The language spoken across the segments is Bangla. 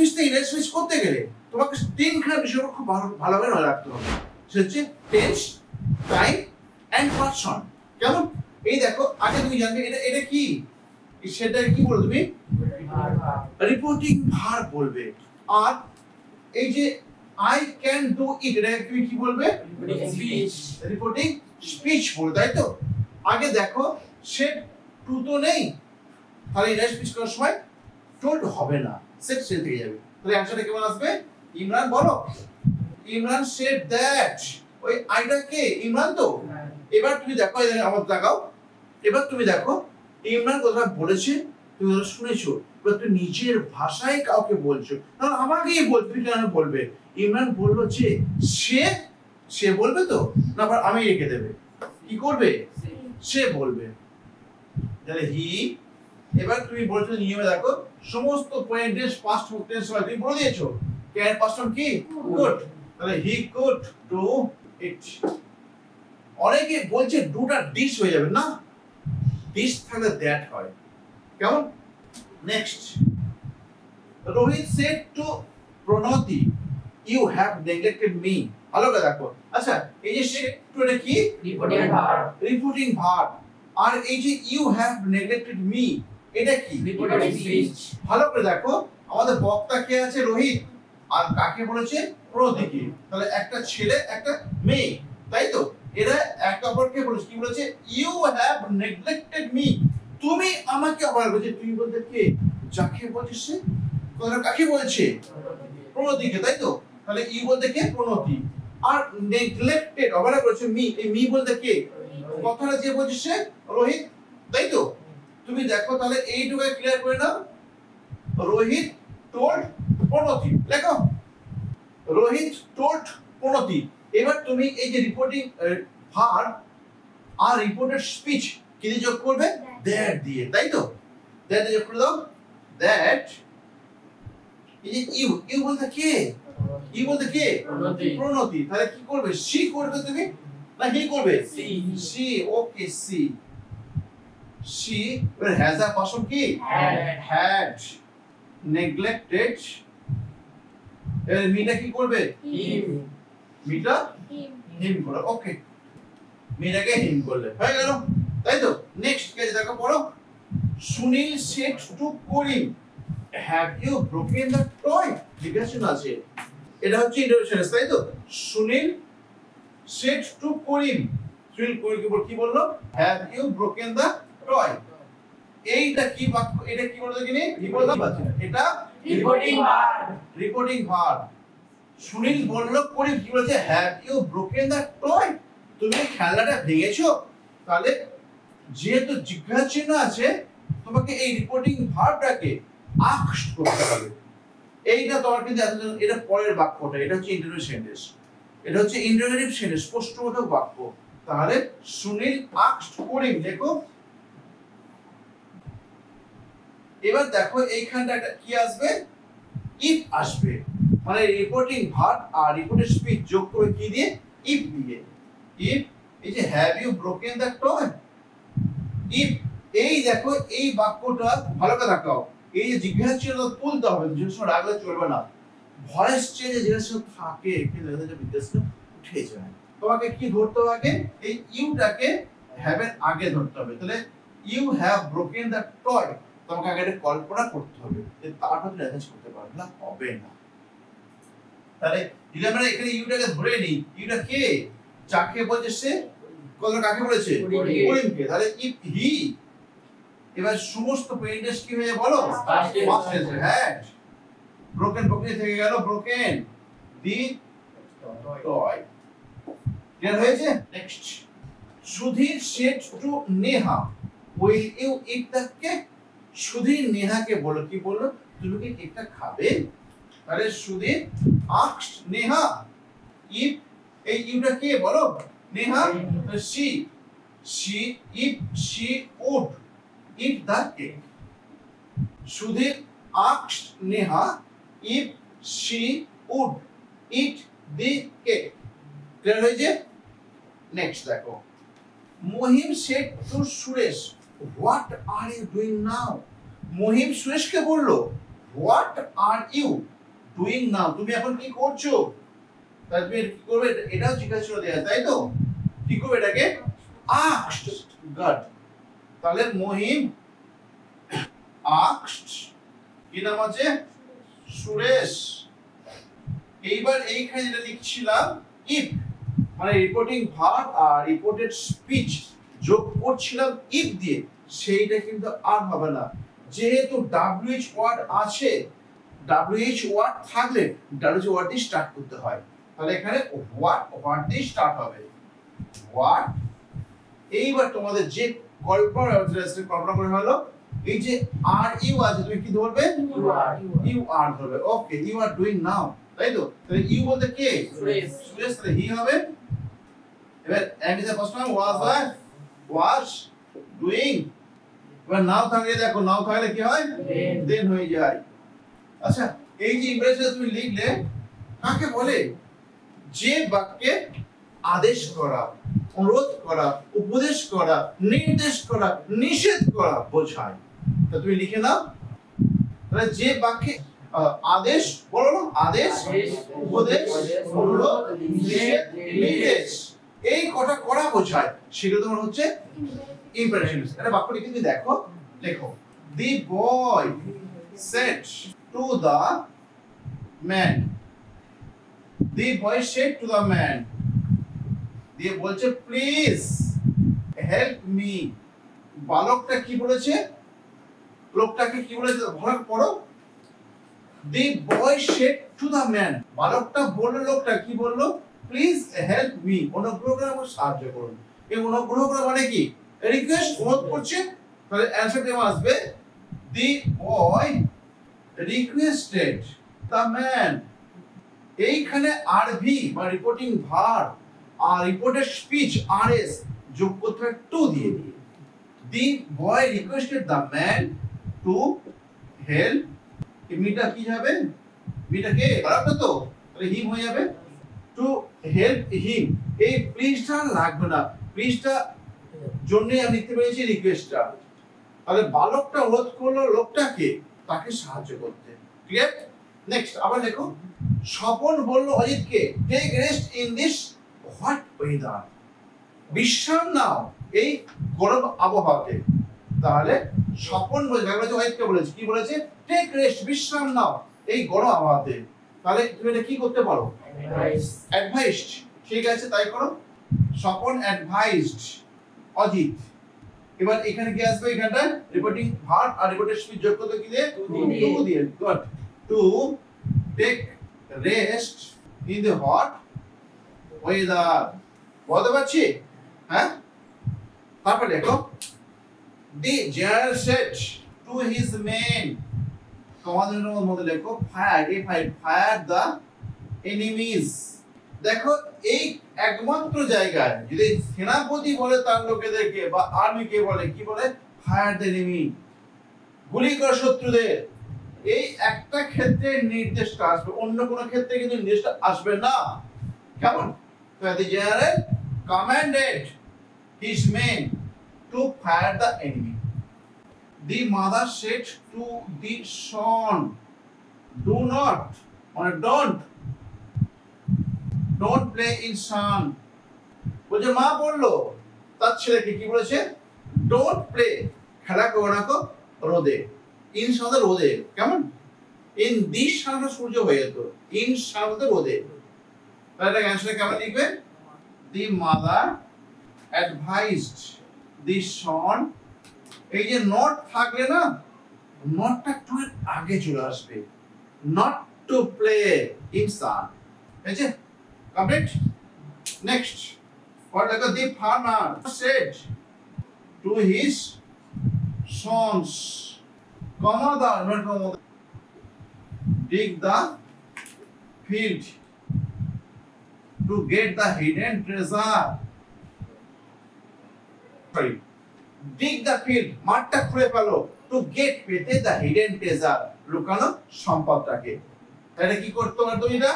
ইংরেজি স্পিচ করতে গেলে তোমাকে তিনখানা বিষয় খুব ভালোভাবে মনে রাখতে হবে। সেটা হচ্ছে টেন্স, টাইম এন্ড পারসন। কেমন? এই দেখো, আগে তুমি জানবে এটা কি, সেটা কি বলবে তুমি? রিপোর্টিং ভার্ব বলবে। আর এই যে আই ক্যান ডু ইট, এটা তুমি কি বলবে? রিপোর্টিং স্পিচ বলবে, তাই তো? আগে দেখো, সে টু তো নেই, তাহলে ইংরেজি স্পিচ করার সময় টোল্ড হবে না, সেট সেল থেকে যাবে। তাহলে অ্যানসারটা কেমন আসবে? ইমরান বলো, ইমরান সেড দ্যাট। ওই আইটা কে? ইমরান তো। এবার তুমি দেখো, আমার তাকাও, এবার তুমি দেখো ইমরান কথা বলেছে, তুমি শুনেছো, এবার তুমি নিজের ভাষায় কাউকে বলছো, তাহলে আমাকেই বলতে, তুমি কেন বলবে? ইমরান বললো যে সে বলবে তো না, আবার আমি রেখে দেবে, কি করবে? সে বলবে। তাহলে হি। এবার তুমি বলছো নিয়মে দেখো, সমস্ত পয়েন্টের পাস্ট টেন্স হয়, তুমি বলে দিয়েছো ক্যান পাস্ট ফর্ম কি? কুড। তাহলে হি কুড ডু ইট। অনেকে বলছে ডুটা ডিশ হয়ে যাবে, না, ডিশ থাকলে দ্যাট হয়। কেমন? Next, Rohit said to Pranati, you have neglected me. ভালো করে দেখো। আচ্ছা, এই যে সেড টু, এটা কি? Reporting verb. আর এই যে ইউ হ্যাভ নেগলেক্টেড মি, এটা কি? Reporting speech. ভালো করে দেখো, আমাদের বক্তা কে আছে? রোহিত। আর কাকে বলেছে? প্রণতিকে। তাহলে একটা ছেলে একটা মেয়ে, তাই তো? এরা একে অপরকে বলেছে, কি বলেছে? ইউ হ্যাভ নেগলেক্টেড মি, তুমি আমাকে অবহেলা করেছো। তুমি বলতে কে? যাকে বলছিস সে। কথাটা কাকে বলছে? প্রণতিকে, তাই তো? তাহলে ইউ বলতে কে? প্রণতি। আর নেগলেক্টেড, অবহেলা করেছে, মি। এই মি বলতে কে? কথাটা যে বলছিস সে রোহিত, তাই তো? তুমি দেখো, তাহলে এইটুকু ক্লিয়ার করে নাও। রোহিত টোল্ড প্রণতি, লেখো রোহিত টোল্ড প্রণতি। এবার তুমি এই যে রিপোর্টিং ভার্ব আর রিপোর্টেড স্পিচ কি দিয়ে যোগ করবে? দ্যাট দিয়ে, তাই তো? দ্যাট দিয়ে যোগ করে দাও। দ্যাট, এই যে ইউ বলতে কে? ইউ বলতে কে? প্রণতি। তাহলে কি করবে? সি করবে তুমি, না হি করবে? She. Okay, she. She has a person কি? Had neglected. এর মিটা কি করবে? হিম। মিটা হিম করবে। ওকে, মিটাকে হিম করলে হয়ে গেল, তাই তো? নেক্সট কেজ দেখো, পড়ো। Sunil said to Karim, have you broken the toy. জিজ্ঞাসা আছে, এটা হচ্ছে ইন্টারোগেশন, তাই তো? সুনীল সেড টু করিম, সুনীল করিমকে কি বললো? Have you broken the toy. এইটা কি বাক্য? এটা কি বলতে গিয়ে কি বললাম? এটা reporting verb. Reporting verb. Sunil বলল করিম কি বলেছে? Have you broken the toy, তুমি খেলনাটা ভেঙেছো। তাহলে যেহেতু জিজ্ঞাসা চিহ্ন আছে, তোমাকে এই রিপোর্টিং ভার্বটাকে আস্কড করতে হবে। এইটা তোমার কিন্তু এটা পরের বাক্যটা, এটা হচ্ছে ইন্টারোগেটিভ সেন্টেন্স, এটা হচ্ছে ইন্টারোগেটিভ সেন্টেন্স, প্রশ্নবোধক বাক্য। তাহলে সুনীল আস্কড করিম, দেখো। এবার দেখো এইখানটা একটা কি আসবে? ইফ আসবে, মানে রিপোর্টিং ভার্ব আর রিপোর্টেড স্পিচ যোগ করে কি দিয়ে? ইফ দিয়ে। ইফ, এই যে have you broken the toy, if. এই দেখো, এই বাক্যটা ভালো করে দেখাও, এই যে জিজ্ঞাসা চিহ্ন তুলতে হবে, জিজ্ঞাসা রাখলে চলবে না। ভয়েস চেঞ্জে জিজ্ঞাসা থাকে, কিন্তু এটা জিজ্ঞাসা উঠে যায়। তোমাকে কি ধরতে হবে? এই ইউটাকে হ্যাভ এর আগে ধরতে হবে। তাহলে you have broken the toy, তোমাকে আগে এটা কল্পনা করতে হবে, তারপর তুমি অ্যাটাচ করতে পারবে না, হবে না। তাহলে যদি আমরা এখানে ইউটাকে ধরে নিই, ইউটা কে? যাকে বলছে সে। কথা কাকে বলেছে? করিমকে। তাহলে ইফ হি, এবার সমস্ত পেইন্টার্স কি হয়ে বলো? Past tense. Had broken, broken থেকে গেল ব্রোকেন দি টয়। ক্লিয়ার হয়েছে? Next, Sudhir said to Neha, will you eat the cake. Sudhir নেহাকে বলো, কি বললো? তুমি কি কেকটা খাবে? তাহলে সুধীর আস্কড নেহা ইফ, এই ইউটা কে বলো? Neha. She, she if she would eat the cake. Sudhir asked Neha if she would eat the cake. Clear হয়েছে? নেক্সট দেখো, Mahim said to Suresh, what are you doing now. Mahim সুরেশকে বললো, what are you doing now, তুমি এখন কি করছো? তাহলে তুমি কি করবে, এটাও জিজ্ঞাসা করে দেয়া, তাই তো? কি করবে এটাকে? asked, good। তাহলে মহিম asked, কি নাম আছে? সুরেশ। এইবার এইখানে যেটা লিখছিলাম if, মানে রিপোর্টিং ভার্ব আর রিপোর্টেড স্পিচ যোগ করছিলাম if দিয়ে, সেইটা কিন্তু আর হবে না। যেহেতু wh ওয়ার্ড আছে, wh ওয়ার্ড থাকলে wh ওয়ার্ড দিয়ে স্টার্ট করতে হয়। তাহলে এখানে হোয়াট দিয়ে স্টার্ট হবে, হোয়াট। এইবার তোমাদের যে কল্পনা করে হলো, এই যে আর ইউ আছে, তুমি কি ধরবে? ইউ আর ধরবে। ওকে, ইউ আর ডুইং নাও, তাই তো? তাহলে ইউ বলতে কে? সুরেশ। তাহলে হি হবে। এবার M is a first noun, was doing. এবার নাও থাকলে দেখো, নাও থাকলে কি হয়? দেন হয়ে যায়। আচ্ছা, এই যে ইমপ্রেশন তুমি লিখলে, কাকে বলে? যে বাক্যে আদেশ করা, অনুরোধ করা, উপদেশ করা, নির্দেশ করা, নিষেধ করা বোঝায়। তা তুমি লিখে নাও। তাহলে যে বাক্যে আদেশ, বলো না, আদেশ, উপদেশ, অনুরোধ, নিষেধ, নির্দেশ, এই কটা করা বোঝায়, সেটা তোমার হচ্ছে ইম্পারেটিভ। এটা বাক্য লিখে তুমি দেখো, লেখো the boy said to the man, the boy said to the man, দিয়ে বলছে প্লিজ হেল্প মি। বালকটা কি বলেছে? লোকটাকে কি বলেছে? ভালো পড়ো। The boy said to the man, বালকটা বলল, লোকটা কি বললো? প্লিজ হেল্প মি, অনুগ্রহ করে আমাকে সাহায্য করুন। এই অনুগ্রহ করে মানে কি? রিকোয়েস্ট, অনুরোধ করছে। তাহলে অ্যানসার কেমন আসবে? The boy requested the man. এইখানে আরভি মানে রিপোর্টিং ভার্ব আর রিপোর্টেড স্পিচ আরএস যোগ করতে হয় টু দিয়ে। The boy requested the man to help, মিটা কি যাবে? মিটা কে? খারাপ না তো? তাহলে হিম হয়ে যাবে। টু হেল্প হিম, এই প্লিজটা লাগবে না, প্লিজটা জন্যই আমি লিখতে পেরেছি রিকোয়েস্টটা। তাহলে বালকটা অনুরোধ করলো লোকটাকে তাকে সাহায্য করতে। ক্লিয়ার? নেক্সট আবার দেখো, স্বপন বলল অজিতকে take rest in this hot weather, বিশ্রাম নাও এই গরম আবহাওয়াতে। তাহলে স্বপন বলেছে, অজিতকে বলেছে, কি বলেছে? টেক রেস্ট, বিশ্রাম নাও এই গরম আবহাওয়াতে। তাহলে তুমি এটা কি করতে পারো? অ্যাডভাইসড। ঠিক আছে, তাই করো। স্বপন অ্যাডভাইসড অজিত। এবার এখানে কি আসবে? এখানটা রিপোর্টিং ভার্ব আর রিপোর্টেড স্পিচ যোগ করতে কি দিয়ে? টু দিয়ে। Good. To take rest in the hot weather. বলতে পারছি? হ্যাঁ, তারপর দেখো the general said to his men, তোমাদের মধ্যে লেখো ফায়ার দ্য এনিমিজ। দেখো এই একমাত্র জায়গায় যদি সেনাপতি বলে তার লোকেদেরকে বা আর্মিকে বলে, কি বলে? ফায়ার দ্য এনিমি, গুলি কর শত্রুদের। এই একটা ক্ষেত্রে নির্দেশটা আসবে, অন্য কোনো ক্ষেত্রে কিন্তু নির্দেশটা আসবে না। কেমন? The general commanded his men to fire the enemy. The mother said to the son, do not or don't play in sun. বলছে মা বললো তার ছেলেকে কি বলেছে? ডোন্ট প্লে, খেলা করো না কো রোদে। ইন সাথে রোদে, কেমন? ইন দিস সাথে সূর্য হয়ে যেত, ইন সাথে রোদে। তাহলে অ্যানসার কেমন লিখবে? দি মাদার অ্যাডভাইসড দি সন। এই যে নট থাকলে না, নটটা টু এর আগে চলে আসবে, নট টু প্লে ইন সান। ঠিক আছে, complete. Next what like the farmer said to his sons, dig the field to get the hidden treasure. Sorry, dig the field, মাঠটা খুঁড়ে ফেলো, to get পেতে the hidden treasure, লুকানো সম্পদটাকে। তাহলে কি করতে পারতো? এটা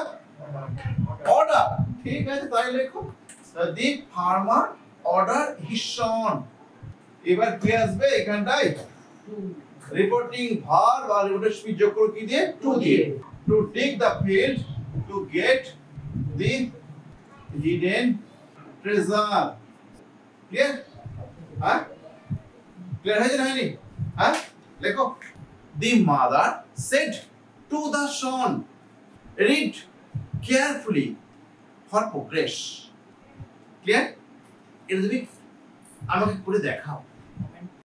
অর্ডার। ঠিক আছে, তাই লেখো the farmer ordered his son। এবার কি আসবে এখানটায়? রিপোর্টিং ভার্ব আর রিপোর্টের স্পিচ যোগ করো কি দিয়ে টু দিয়ে to dig the field to get the hidden treasure clear হ্যাঁ ক্লিয়ার হয়েছে না হয়নি হ্যাঁ লেখো the mother said to the son read carefully for progress clear এটা তুমি আমাকে করে দেখাও